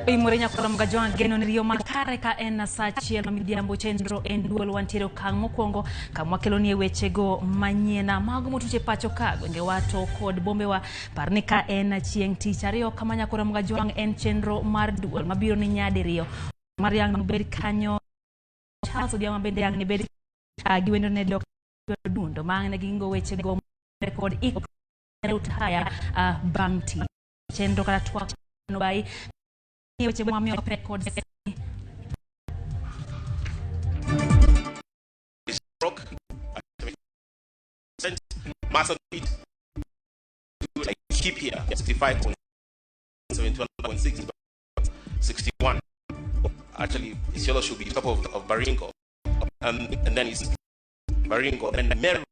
Imurenya kwa mgajwa geno nirio makare ka ena sachi el midiambo chendro en duol wantiro kang mokwongo kamwakelo ni weche go manyena mago motuche pacho ka gwenge wato kod bombe wa parnika en chieng tich ariyo kamanya kwa mgajwa en chendro mar duol mabiro ni nyadiriyo mariang nubedi kanyo Charles Odiama bende yang ni bedi giwendo ne dok dundo mangne gingo weche go record ik utaya bangti chendro kala twak no bai weche mwami of records is broke massive speed like keep here 65.71.6 61 actually Isiolo should be top of Baringo and then it's Baringo and then Merriman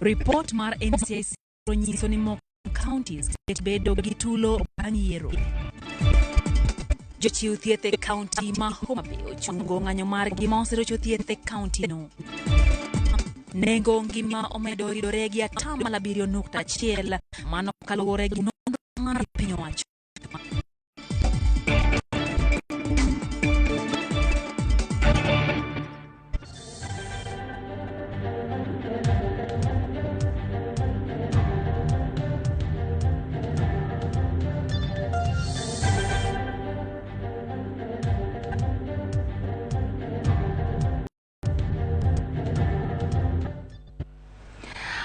report mar NCIC nyiso ni moko counties bedo gitulo banyero jochiw thieth e county ma Homa Bay ochungo ng'anyo mar gima osero thieth e county no nengo ngima omedo ridore gi 7.1 mano kaluwore gi nonro mar piny owacho.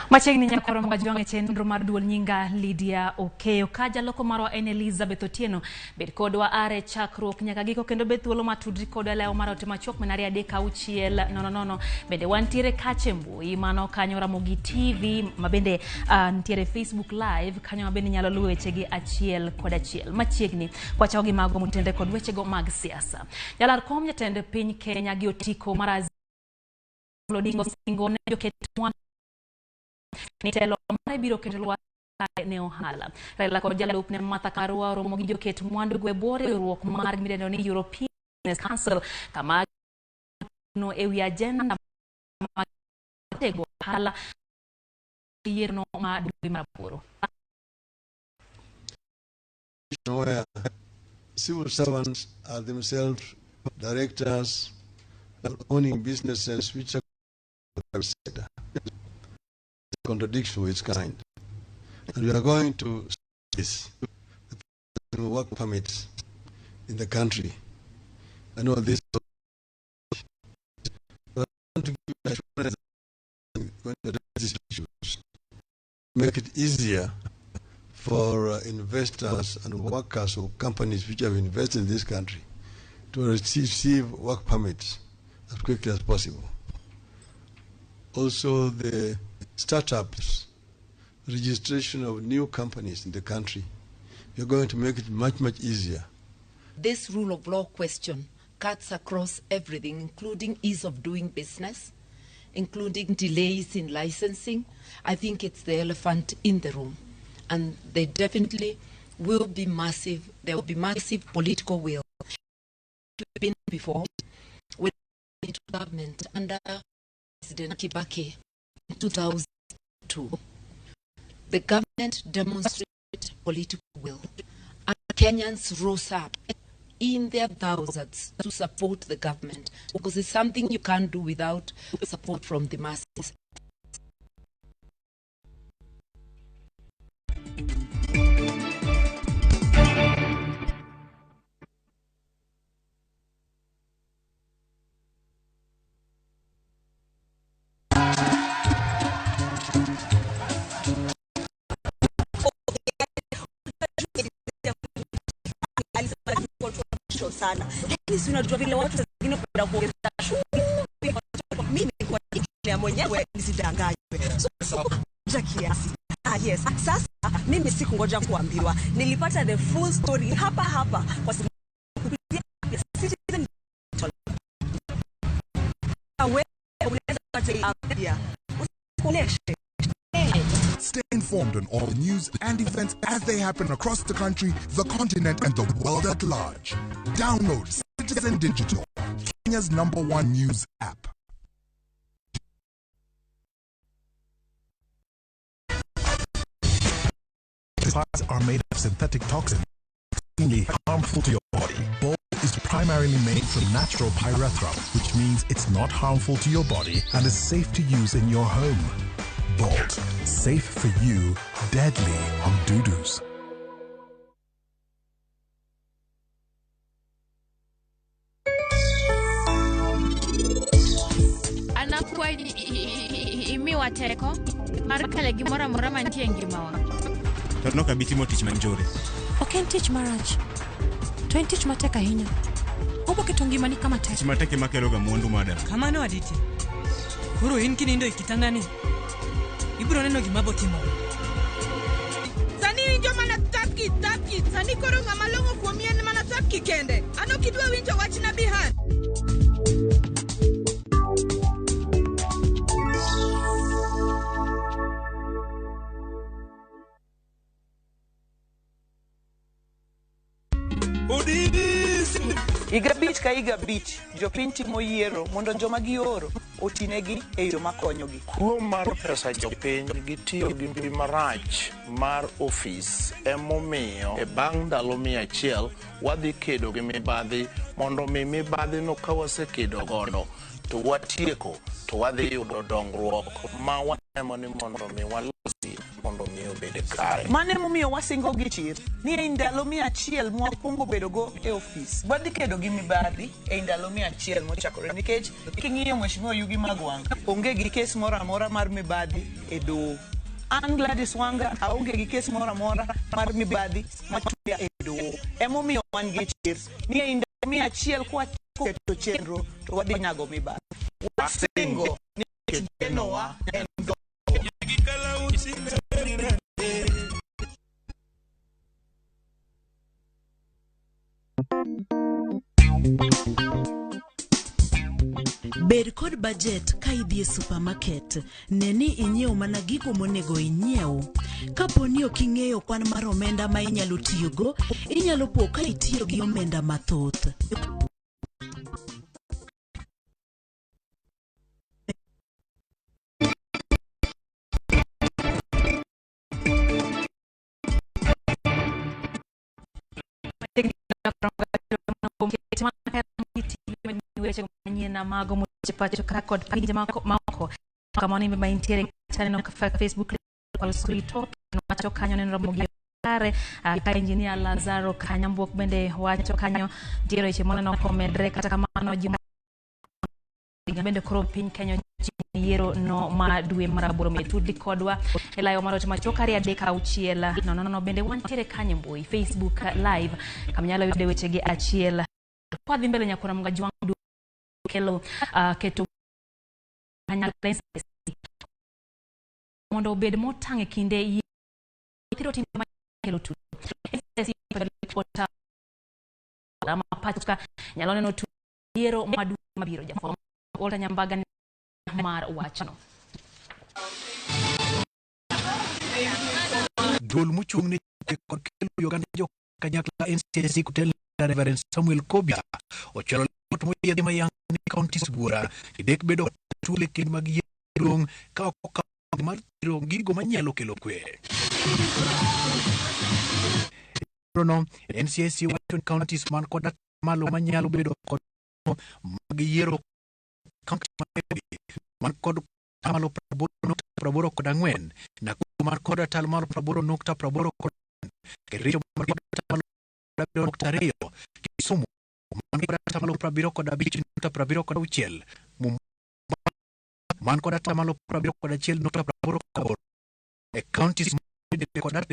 Machegni nyakoro mgajwange chendro mar duol nyinga Lydia Okeyo kaja loko marwa en Elizabeth Otieno bed kodwa are chakruok nyaka giko kendo bet thuolo matudri kodwa leo mar otima chok menari adeka uchiel nono bende wantiere kache mbui mano kanyo Ramogi TV mabende ntiere Facebook live kanyo mabende nyalo luwo wechegi achiel kod achiel machiegni kwacha gi mago mutende kod wechego mag siasa jalar kom jatende piny Kenya gi otiko mar Odinga singo ne joket Nitelo mare biro keto ne ohala Raila kod jalup ne Martha Karua Ramogi joket mwandu gwebore ruok mar midendo ni European Business Council kama no ewi agenda tego hala yerno ma dubi mapuro where civil servants are themselves directors owning businesses which are contradiction of its kind. And we are going to this work permits in the country. I know this. But I want to give assurance when to address these issues. Make it easier for investors and workers or companies which have invested in this country to receive work permits as quickly as possible. Also, the startups, registration of new companies in the country, we're going to make it much easier. This rule of law question cuts across everything, including ease of doing business, including delays in licensing. I think it's the elephant in the room. And they definitely will be massive, there will be massive political will. We've been before with the government under President Kibaki in 2002. The government demonstrated political will, and Kenyans rose up in their thousands to support the government because it's something you can't do without support from the masses. Sana. Lakini unajua vile watu wengine wanapenda kuongeza shughuli mimi kwa ile mwenyewe nisidanganywe. So kiasi. Yes. Sasa mimi sikungoja kuambiwa. Nilipata the full story hapa kwa sababu kupitia Citizen Stay informed on all the news and events as they happen across the country, the continent, and the world at large. Download Citizen Digital, Kenya's #1 news app. These parts are made of synthetic toxins exceedingly harmful to your body. Bolt is primarily made from natural pyrethrum, which means it's not harmful to your body and is safe to use in your home. Bolt, safe for you, deadly on doo-doos. Anakuwa imiwa teko mar kale gimora mora mantie ngimawa. To no kabitimo tich manjore. Ok en tich marach. To en tich matek ahinya. Oboketo ngimani kama tek. Tich matek ema keloga mwandu madam. Kamano Aditi. Koro in kinindo ikitandani. Ibiro neno gima botimo. Sani winjo mana tapki. Sani koro ng'ama long'o kuom yien mana tapki kende. Ano kidwa winjo wach na bihan. Higa bich ka higa bich, jopiny timo yiero mondo joma gioro otinegi e yo makonyogi. Kuo mar pesa jopiny gitiyo gi mbui marach mar ofis emomiyo e bang' ndalo 100 wadhi kedo gi mibadhi mondo mi mibadhi no ka wasekedo godo to watieko to wadhi yudo dongruok ma waneno ni mondo mi walosi mondo mi obed kare. Mane momiyo wasingo gi chir ni e ndalo 100 mwakwongo bedogo e ofis wadhi kedo gi mibadhi e ndalo 100 mochakore nikech king'iyo Mheshimiwa Yugi Magwang onge gi kes moro amora mar mibadhi e doho. An Gladys Wanga aonge gi kes moro amora mar mibadhi matuya e doho. Emomiyo wan gi chir ni e ndalo 100 kwa keto chenro to wadhi nyago mibadhi. Wasingo ni genowa en go. Bed kod budget ka idhi e supermarket. Neni inyiew mana gigo monego inyiew. Kaponi ok ing'eyo kwan mar omenda ma inyalo tiyogo, inyalo po ka itiyo gi omenda mathoth. Weche manyien mago mochipacho kod pinje mako kama ni maintiere channel no Facebook kwa Scrito wacho kanyo ne Ramogi kare ka engineer Lazaro Kanyambok bende wacho kanyo diero iche mona no komedre kata kamano jima bende koro piny Kenya yiero no ma dwe maraboro metudi kodwa elayo marot machokari adeka auchiela no bende wantiere kanyo mbui Facebook live kamnyalo yude weche gi achiel kwa dhi mbele nyakona mga jwangu kelo keto kanyakla mondo obed motang' e kinde ithiro timbe ma kelo tu kota ama pachuka nyalo neno tu yiero madu mabiro jafo Olta Nyambaga mar wachno. Duol mochung'ne kod kelo Uganda jo kanyakla NCC kutela Reverend Samuel Kobia ochero lot moyiedhi mayang ni county Sugura idek bedo tule kin mag yiero ka ok mar tiro gigo manyalo kelo kwe. No NCC Western counties man kod malo manyalo bedo kod mag yiero county man kod tamalo praboro kod ang'wen na man kod tamalo praboro kod Kericho man kod tamalo Ontario, Kisumu, Tamalo Prabiro Kodabich, Prabiro Koduchel, Man Kodatamalo Prabiro Kodachel, Nota Praboro, a county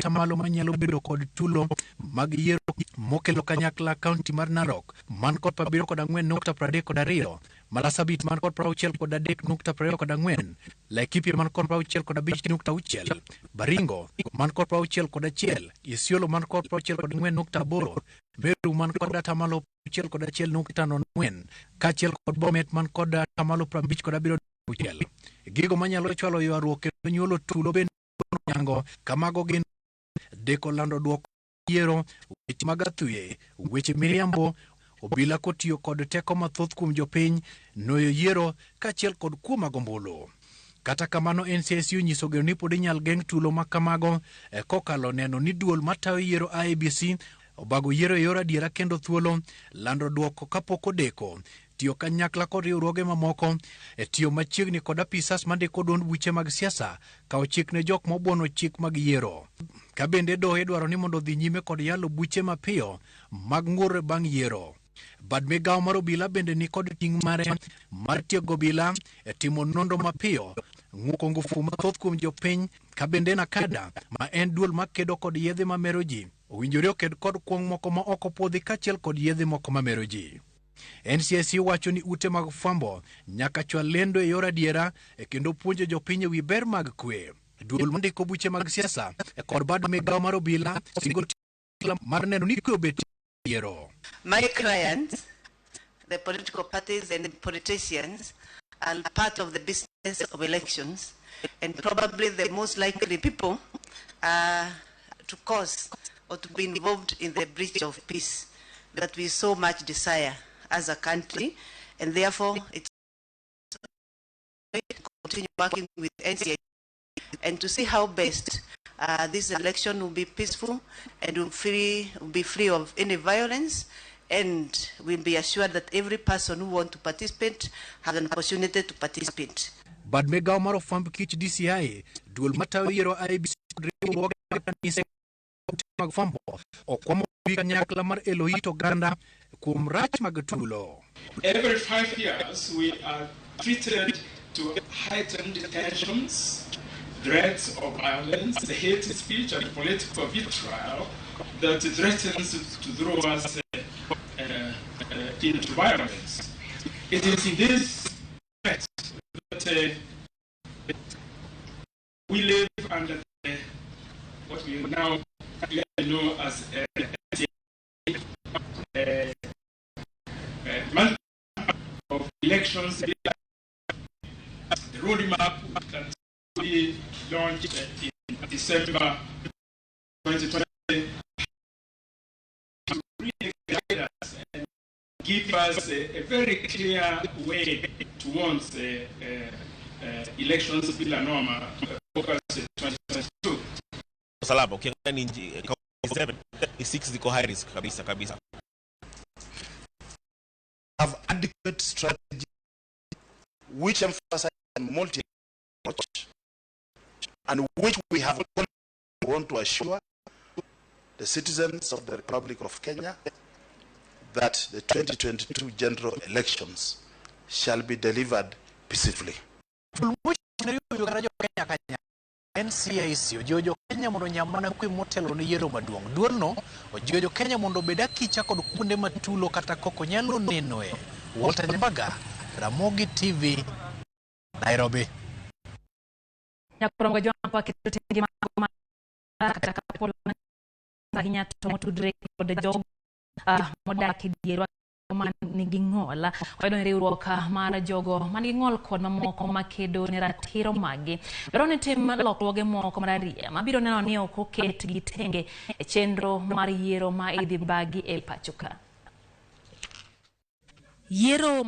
Tamalo Manalo Bido Kod Tulo, Magiero, Mokelo Kanyakla County Marnarok, Mankot Prabiro Kodangwen, Nota Prade Kodario, Malasabit Mankot Prauchel Kodadek, Nukta Preo Kodangwen, Laikipi Mankot Prauchel Kodabich, Nukta Uchel, Baringo, Mankot Prauchel Kodachel, Isiolo Mankot Prauchel Kodangwen, Nukta Boro, Beru Mankot Tamalo Prauchel Kodachel, Nukta Nonwen, Kachel Kodbomet Mankot Tamalo Prabich Kodabiro Uchel. Gigo Manyalo Chalo Yuaruok, Nyolo Tulo Ben Yango, Kamago Gin, Dekolando Duok Yero, Weche Magathuye, Weche Miriambo, Obila kotiyo kod teko mathoth kuom jopiny noyo yiero kachiel kod kuom agombolo. Kata kamano NCSU nyiso ni pod inyal geng' tulo ma kamago kokalo neno ni duol matayo yiero IEBC obago yiero e yor adiera kendo thuolo, lando duoko kapok odeko, tiyo kanyakla kod riwruoge mamoko, e tiyo machiegni kod apisas mandiko duond buche mag siasa, kawo chik ne jok mobuono chik mag yiero. Ka bende doho dwaro ni mondo dhi nyime kod yalo buche mapiyo mag ng'ur bang' yiero. Bad migawo mar obila bende ni kod ting' mare mar tiego obila e timo nonro mapiyo, ng'uko ngufu mathoth kuom jopiny, ka bende Nakada, ma en duol makedo kod yedhe mamero ji, owinjore oked kod kuong' moko ma ok opwodhi kaachiel kod yedhe moko mamero ji. NCIC wacho ni ute mag fwambo nyaka chwal lendo e yor adiera kendo puonjo jopiny e wi ber mag kwe. Duol mandiko buche mag siasa kod bad migawo mar obila singo mar neno ni kwe obet yiero. My clients, the political parties and the politicians, are part of the business of elections, and probably the most likely people to cause or to be involved in the breach of peace that we so much desire as a country, and therefore it's to continue working with NCIC and to see how best this election will be peaceful and will be free of any violence, and we'll be assured that every person who wants to participate has an opportunity to participate. Bad migawo mar ofwamb kich DCI, duol matayo yiero IEBC riwruoge mag fwambo okwamo wi kanyakla mar Eloit oganda kuom rach mag tulo. Every 5 years we are treated to heightened tensions, threats of violence, hate speech and political vitriol that threatens to throw us into violence. It is in this threat that we live under what we now know as month of elections. The roadmap that we launched in December 2020 to really guide us and give us a very clear way towards elections bila norma focus 2022. Salaba ukiangalia ni 7 ni 6 ziko high risk kabisa. Have adequate strategy which emphasize multi-approach and which we have want to assure the citizens of the Republic of Kenya that the 2022 general elections shall be delivered peacefully. NCIC ojojo Kenya mondo nyamana kwe motelo ni yiero maduong'. Duol no ojojo Kenya mondo beda kicha kod kuonde matulo kata koko nyalo nenoe. Walter Nyambaga, Ramogi TV, Nairobi. Nyakurongo jwa kwa kitu tengi kata kapola hinya tomo tudre kod jog moda kidiero man nigi ng'ol oyudo riwruok mar jogo man gi ng'ol kod mamoko makedo ne ratiro magi dwaro ni tim lokruoge moko mar ariya mabiro neno ni ok oket gi tenge e chenro mar yiero ma idhi bagi e pacho ka. Yiero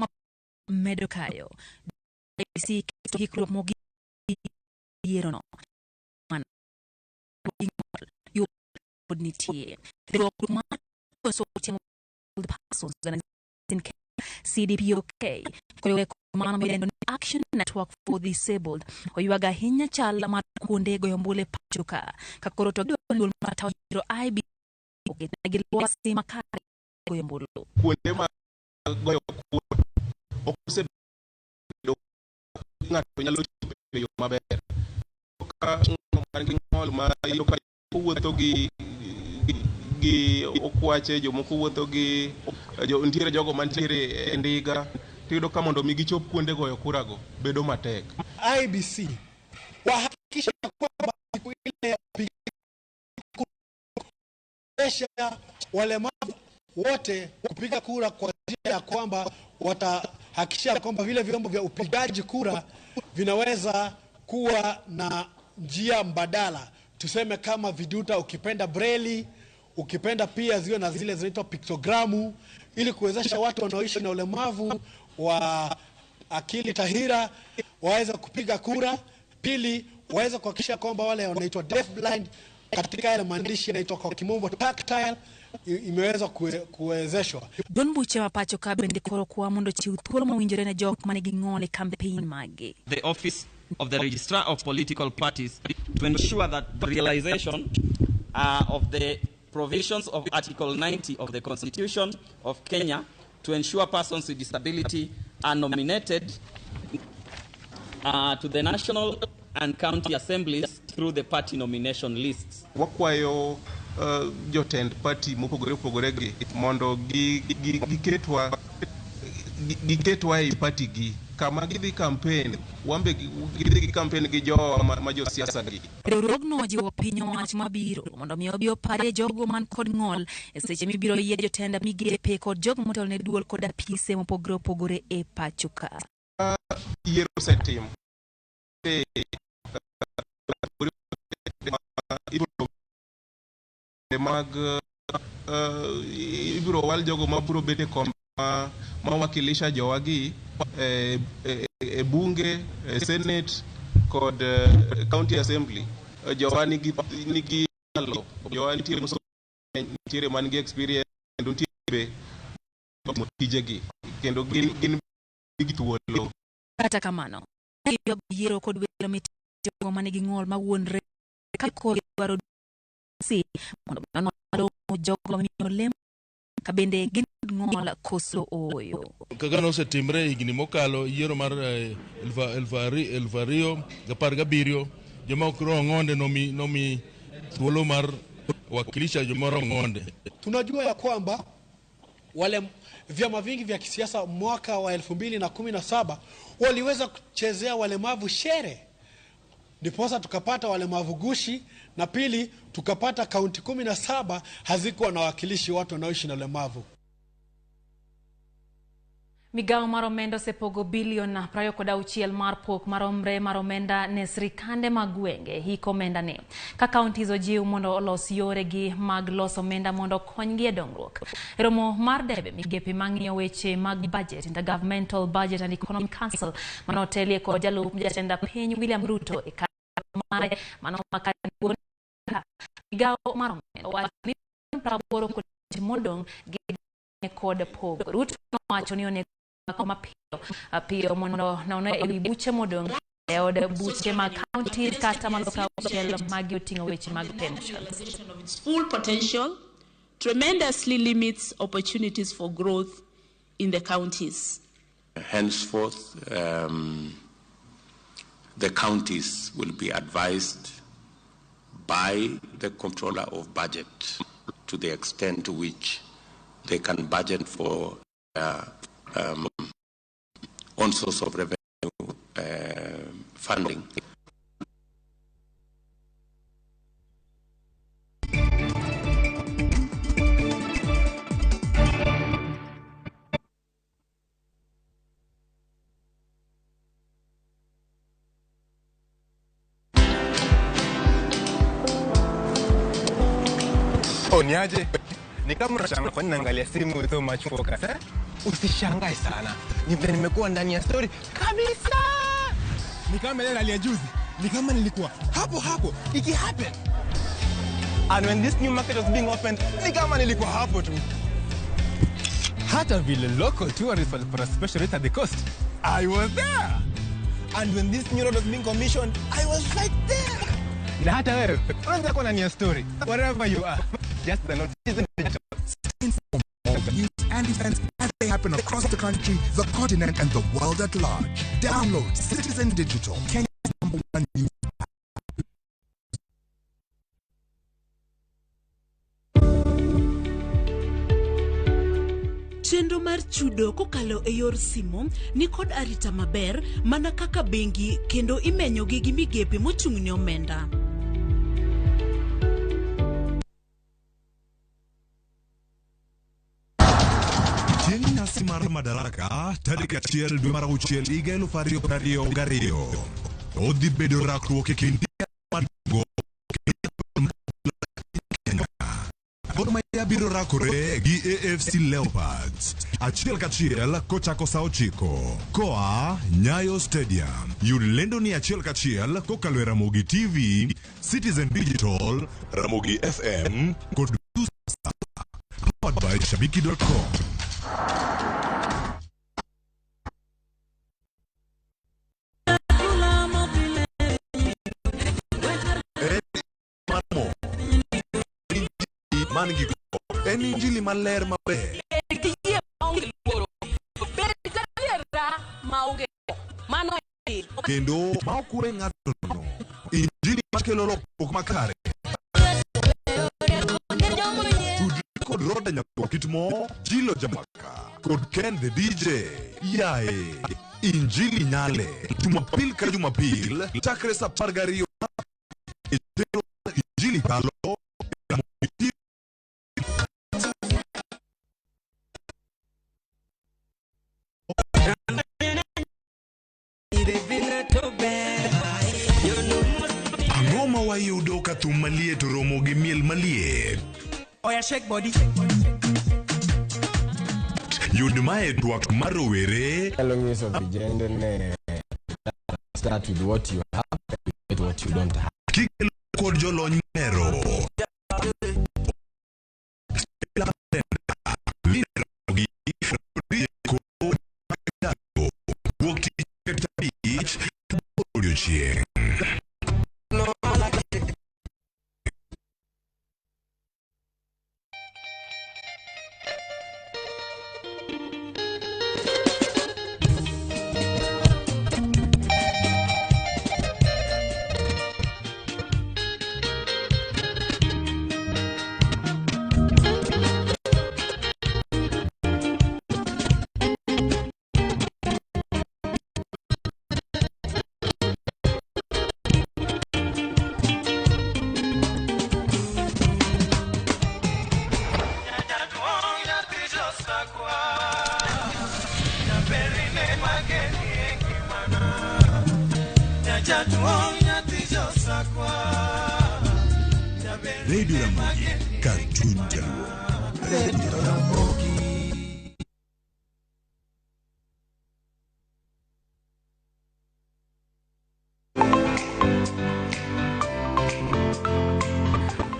medo kayo IEBC hikruok mogi yiero no man yo podnitie riwruok mar so timo the persons and in CDPOK kule kumana midendo Action Network for Disabled oyuaga hinya chala mar kuonde goyo mbule pachuka kakoro to duol matawo IEBC oketagilwasi makare goyo mbulu kuonde ma goyo okuse ng'ato nyalo chopo yo maber ka ng'ol ma yoka wuotho gi okwache jomoko wuotho gi ntiere jogo mantiere e ndiga tiyudo ka mondo mi gichop kuonde goyo kura go bedo matek. IEBC wahakikisha kwamba siku ile kuwezesha walemavu wote kupiga kura kwa njia ya kwamba watahakikisha kwamba vile vyombo vya upigaji kura vinaweza kuwa na njia mbadala, tuseme kama viduta, ukipenda breli, ukipenda pia ziwe na zile zinaitwa piktogramu, ili kuwezesha watu wanaoishi na ulemavu wa akili tahira waweze kupiga kura. Pili, waweze kuhakikisha kwamba wale wanaitwa deaf blind katika yale maandishi yanaitwa kwa kimombo tactile imeweza kuwezeshwa. Don buche mapacho ka bende koro kwa mondo chiu thuolo mawinjore ne jok mane ging'ole campaign mage. The office of the Registrar of Political Parties to ensure that the realization of the provisions of Article 90 of the Constitution of Kenya to ensure persons with disability are nominated to the national and county assemblies through the party nomination lists. Wakwayo jotend party mopogore gi mondo giketwa e party gi kama gidhi campaign wambe gidhi campaign gi jo ma jo siasa gi. Riwruogno jiwo piny owacho mabiro mondo mi obi opare jogo man kod ng'ol e seche mibiro yie jotenda migepe kod jogo motelo ne duol kod apise mopogore opogore e pacho ka. Yiero setim ibiro wal jogo mabiro bete kom mawakilisha jowagi e bunge, senate kod county assembly. Jowani nigi alo jowani tiere man gi experience kendo tiere tijegi kendo gin gi thuolo. Kata kamano yiero kod welo mitimo mane gi ng'ol mawuonre kako dwaro si mondo jogo miolem kabende gin ng'ol koso oyo. Kaka nosetimre higni mokalo yiero mar Elvario 17 joma ok rong'onde nomi thuolo mar wakilisha joma rong'onde. Tunajua ya kwamba wale vyama vingi vya kisiasa mwaka wa 2017 waliweza kuchezea walemavu shere. Ndiposa tukapata walemavu gushi, na pili tukapata kaunti 17 hazikuwa na wakilishi watu wanaoishi na ulemavu. Migao maromendo sepogo bilion na prayo koda uchiel mar pok maromre maromenda ne sirikande magwenge hiko omenda ne. Ka kaunti hizo jiw mondo olos yore gi mag loso omenda mondo konygi e dongruok. Romo mar debe migepe mang'iyo weche mag budget, Intergovernmental Budget and Economic Council manotelie kod jalup jatenda piny William Ruto e mare manomakani migao maromendo wachni praboro kod modong gi kod pogo. Ruto nowacho ni onego apio mondo naone e buche modong e od buche mag county kata maloka uchiel mag yoting'o weche mag pensions. Of its full potential tremendously limits opportunities for growth in the counties. Henceforth, the counties will be advised by the controller of budget to the extent to which they can budget for on source of revenue funding. Niaje? Ni kama unashangaa kwa nini naangalia simu with so much focus, eh? Usishangae sana. Nimekuwa ndani ya story kabisa. Ni kama ile ya juzi. Ni kama nilikuwa hapo. Iki happen. And when this new market was being opened, ni kama nilikuwa hapo tu. Hata vile local tourists for a special rate at the coast, I was there. And when this new road was being commissioned, I was right there. Na hata wewe, unaweza kuwa ndani ya story. Wherever you are. Just the notice of news and events as they happen across the country, the continent, and the world at large. Download Citizen Digital, Kenya's #1 news. Chenro mar chudo kokalo e yor simo ni kod arita maber mana kaka bengi kendo imenyo gi migepe mochung'ne omenda. Nyasi mar Madaraka tarik 1 dwe mar auchiel higa 2022 odhi bedo rakruok e kind Gor Mahia Kenya biro rakore gi AFC Leopards. Achiel kachiel kochako saa 9 koa Nyayo Stadium. Yud lendo ni achiel kachiel kokalo Ramogi TV, Citizen Digital, Ramogi FM kod powered by Shabiki.com. Mangi en injili maler maber. Kendo ma okure ng'ato no. Injili makelo lokruok makare. Kod Roda Nyako Kitmo, Jilo Jamaka, kod Ken the DJ. Yae, injili nyale. Jumapil ka jumapil, chakre sa pargario. Injili kalo. Angoma wayudo ka thum maliet romo gi miel maliet. Oya shake body. Yud mae twak marowere. Hello, news of the gender. Start with what you have, with what you don't have. Kikelo kod jolony mero. Radio Ramogi, Cartoon Jaluo. Radio Ramogi.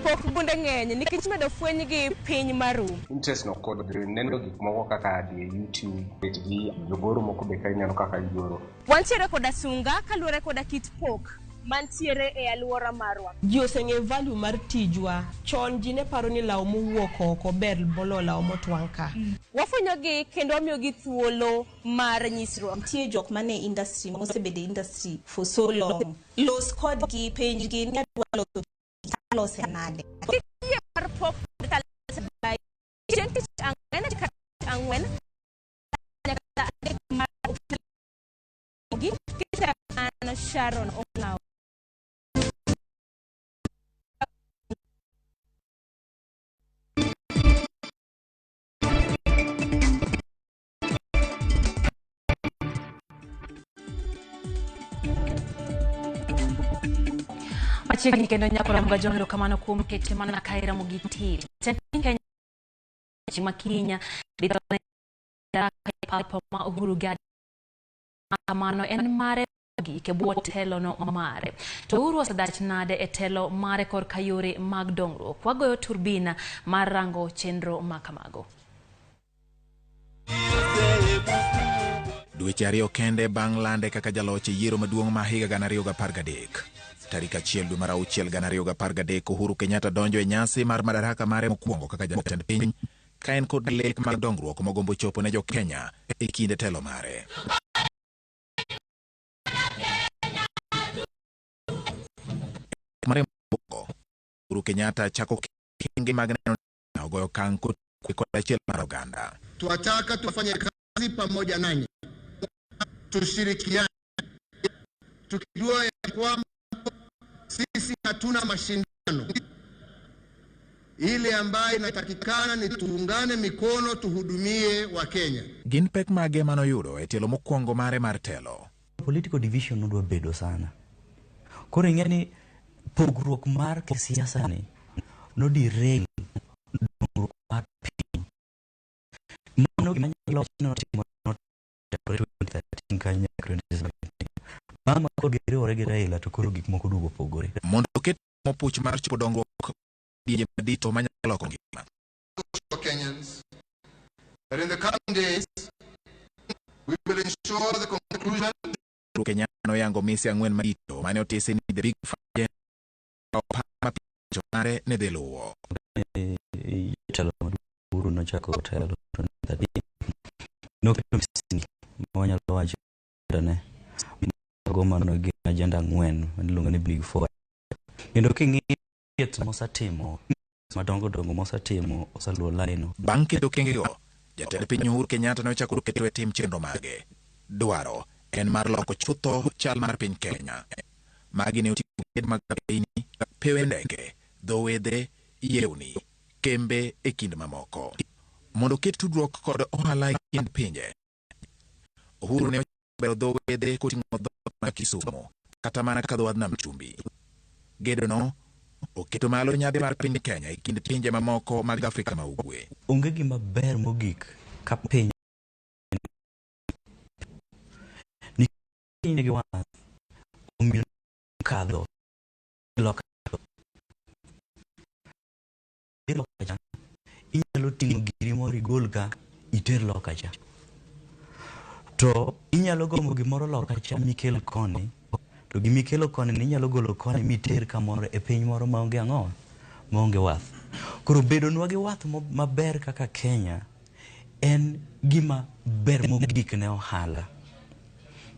Pok bunde ng'eny nikech medo fweny gi piny maru. Interest no kod neno gik moko kaka di YouTube, gi jogoro moko be kanyalo kaka igoro. Wantiere koda sunga kaluwore koda kit pok mantiere e aluora marwa. Ji oseng'e value mar tijwa. Chon ji ne paro ni law mowuok oko ber bolo law motwang' ka. Wafwenyogi kendo wamiyogi thuolo mar nyisruok. Nitie jok mane industry mosebedo industry for so long. Los kodgi penjgi ni adwa loso nade. Kiyie mar pok kala chieng' tich ang'wen nyaka adek mar ogi kita an Sharon Ong'aw. Machiegni kendo nyakora mga johero kamano kuom keche mana kae Ramogi TV. Kenya chimakinya bidone papa ma Uhuru Gadi kamano en mare gi ke buo telo no mare. To Uhuru osedach nade e telo mare kor kayore mag dongruok. Wagoyo turbina mar rango chenro makamago. Dweche ariyo kende bang' lande kaka jaloch e yiero maduong' ma higa 2013. Tarik 1 dwe mar auchiel 2013 Uhuru Kenyatta donjo e nyasi mar madaraka mare mokwongo kaka jatend piny ka en kod lek mag dongruok mogombo chopo ne jo Kenya e kinde telo mare. Uhuru Kenyatta chako kingi mag neno na ogoyo kanko kod achiel mar oganda. Tuwataka tufanye kazi pamoja nanyi, tushirikiane, tukijua ya kwamba sisi hatuna mashindano. Ile ambayo inatakikana ni tuungane mikono tuhudumie wa Kenya. Gin pek mage manoyudo e telo mokwongo mare mar telo. Political division nodwa bedo sana. Koro ing'eni pogruok mar siasa ni nodi reng wachno timo chakore 2013 kanya 2017. Mama kogere orege Raila to koro gik moko dugo pogore. Mondo oket mopuch mar chopo dongruok diye madito manyalo kongima. Kenyans that in the coming days we will ensure the conclusion Kenya no yango misi ang'wen madito mane otese ni the big five opama pinjo mare ne deluwo. Chalo maduro no chako telo 2013. No misi mwanya lowacho ne goma no gi agenda ang'wen manilongo ni big four. Kendo king'iyo mosatimo madongo mosatimo osaluwo laino. Bang' keto kengego, jatend piny Uhuru Kenyatta ne ochako keto e tim chenro mage. Dwaro en mar loko chutho chal mar piny Kenya. Magi ne oting'o ged mag piny, pewe ndege, dho wedhe, yewni, kembe e kind mamoko. Mondo ket tudruok kod ohala e kind pinje. Uhuru ne ochako dho wedhe koting'o dho mar Kisumu, kata mana kaka dho Nam Chumbi. Gedono oketo malo nyadhi mar piny Kenya e kind pinje mamoko mag Afrika ma Ugwe. Onge gima ber mogik ka piny ni giwa umil kadho loka cha inyalo ting'o giri moro igol ka iter loka cha, to inyalo gomo gimoro loka cha mikel koni, to gimikelo koni ni inyalo golo koni miter kamoro e piny moro maonge ang'o, maonge wath. Koro bedo nwa gi wath maber kaka Kenya en gima ber mogik ne ohala.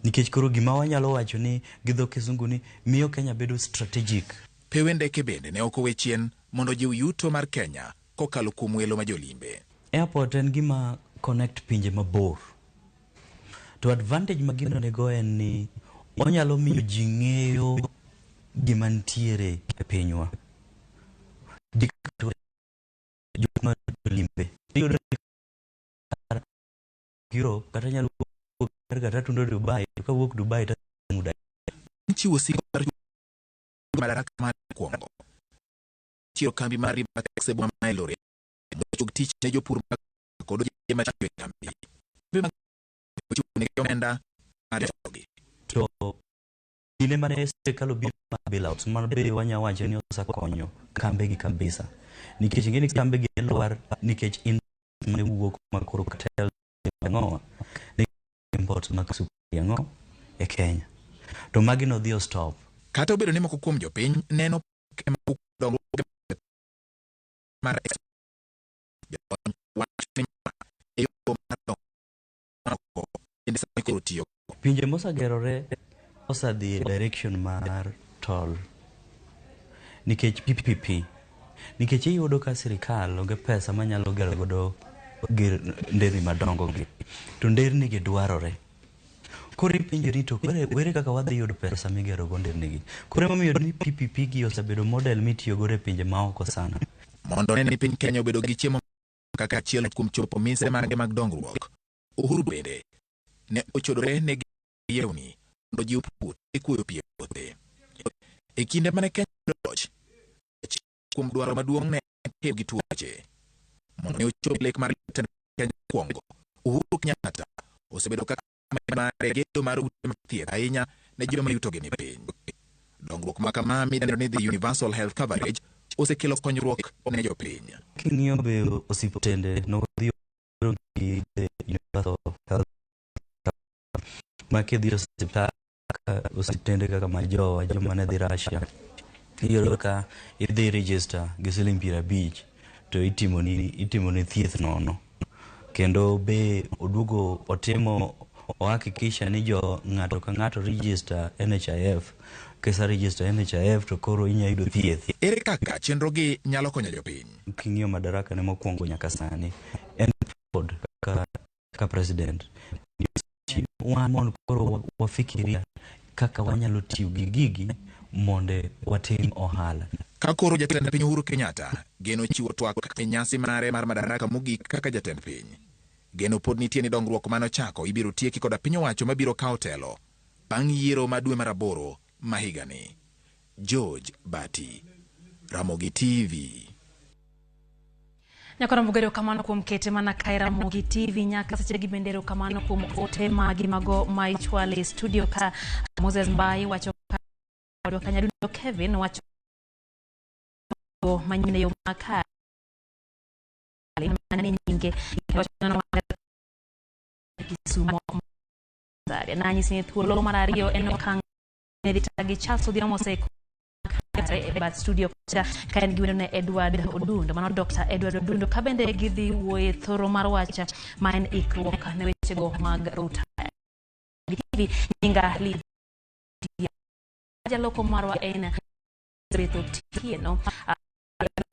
Nikech koro gima wanyalo wacho ni gidho kisungu ni miyo Kenya bedo strategic. Pewe ndeke bende ne ok owe chien mondo jiw yuto mar Kenya kokalo kuom welo ma jolimbe. Airport en gima connect pinje mabor. To advantage ma gino nego en ni onyalo miyo ji ng'eyo gima ntiere e pinywa. Joma jolimbe Europe kata nyalo kata tundo Dubai, ka wuok Dubai ta muda chiwo siko madaraka mar kwongo. Chiyo kambi mar riba taxe boma ma Eldoret. Chug tich ne jopur kod jema chiwe kambi. Bima ne omenda adogi. To dine mane sekalo bailouts man be wanya wacho ni osakonyo kambe gi kabisa. Nikech ngeni kambe gi lwar nikech in ne wuok makoro cartel ng'o import mag supplier e Kenya. To magi no dhio stop. Kata obedo ni moko kuom jopiny neno mar pinje mosagerore osadhi direction mar toll nikech PPP. Nikech iyudo ka sirikal onge pesa manyalo gero godo nderni madongo gi, to nderni gi dwarore. Koro pinje rito were kaka wadhi yudo pesa migero go nderni gi. Koro momiyo ni PPP gi osebedo model mitiyo go e pinje maoko sana. Mondo ne piny Kenya obedo gi chiemo kaka achiel kuom chopo mise mage mag dongruok. Uhuru bende ne ochodore ne yewni mondo jiw pur e kuoyo pie puothe. E kinde mane Kenya loch kuom dwaro maduong' ne gi tuoche. Mondo ne ochop lek mar Kenya kwongo. Uhuru Kenyatta osebedo kaka mare gedo mar ute thieth ahinya ne joma yuto gi ni piny. Dongruok ma kama midendo ni the universal health coverage osekelo konyruok ne jopiny. King'iyo be osiptende no dhi gi the universal health ma kedhi osiptende kaka majowa joma ne dhi Russia. Iyudo ka idhi register gi siling 50 to itimo ni thieth nono. Kendo be odugo otimo ohakikisha ni jo ng'ato ka ng'ato register NHIF. Kesa register NHIF to koro inya yudo thieth. Ere kaka chenro gi nyalo konyo jopiny? King'iyo madaraka ne mokwongo nyaka sani en pod ka president wan koro wafikiria kaka wanyalo tiyo gi gigi monde watim ohala. Ka koro jatend piny Uhuru Kenyatta geno chiwo twak e nyasi mare mar madaraka mogik kaka jatend piny. Geno pod nitie ni dongruok mano chako ibiro tieki koda piny owacho mabiro kawo telo bang' yiero ma dwe mar 8 ma higani. George Bati, Ramogi TV. Nyakora mugero kamano kuom kete mana kae Ramogi TV nyaka seche gi bendero kamano kuom ote magi mago ma ichwale studio ka Moses Mbai wacho ka Kanyadundo Kevin wacho manyine yo makare manani nyinge wacho na Kisumo na nyisi thuolo mar ariyo en okang' meditagi chaso dhi moseko but studio ka en giwendo ne Edward Odundo mano Dr. Edward Odundo ka bende gidhi wuoye thoro mar wacha ma en ikruok ne wechego mag ruta TV nyinga li jaloko marwa en Reto Tieno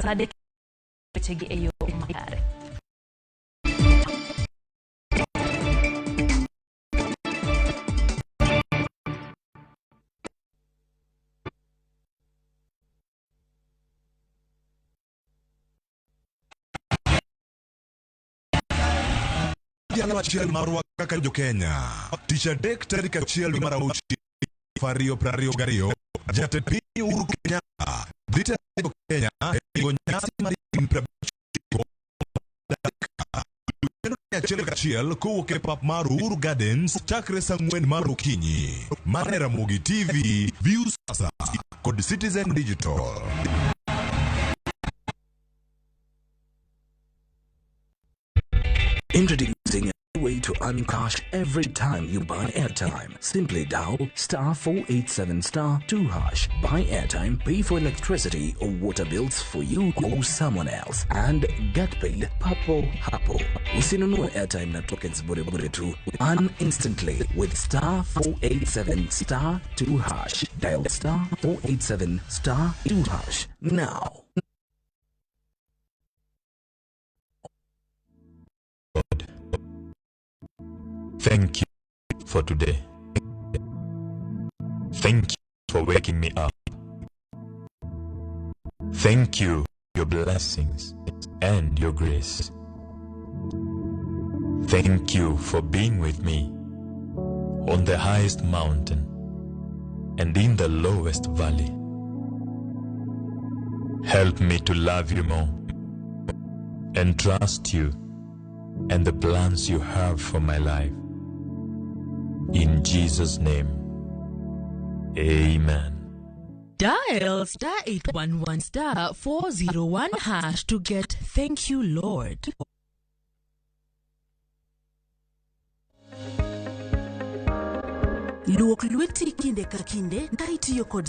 sade wechegi eyo makare. Diana Chiel marwa kaka jo Kenya. Tisha dek tarika chiel mara uchi fario prario gario. Jatend piny Uhuru Kenyatta. Dhita jo Kenya ego nyasi mari imprabchiko. Chiel kachiel kowuok e pap mar Uhuru Gardens chakre saa 4 mar okinyi. Mane Ramogi TV, Views Sasa kod Citizen Digital. Introducing a way to earn cash every time you buy airtime. Simply dial *487*2#. Buy airtime, pay for electricity or water bills for you or someone else, and get paid papo hapo. Usinunue airtime na tokens bure bure tu. Earn instantly with *487*2#. Dial *487*2# now. Thank you for today. Thank you for waking me up. Thank you for your blessings and your grace. Thank you for being with me on the highest mountain and in the lowest valley. Help me to love you more and trust you and the plans you have for my life. In Jesus' name, amen. Dial *811*401# to get Thank You, Lord. Luok lweti kinde ka kinde ka itiyo kod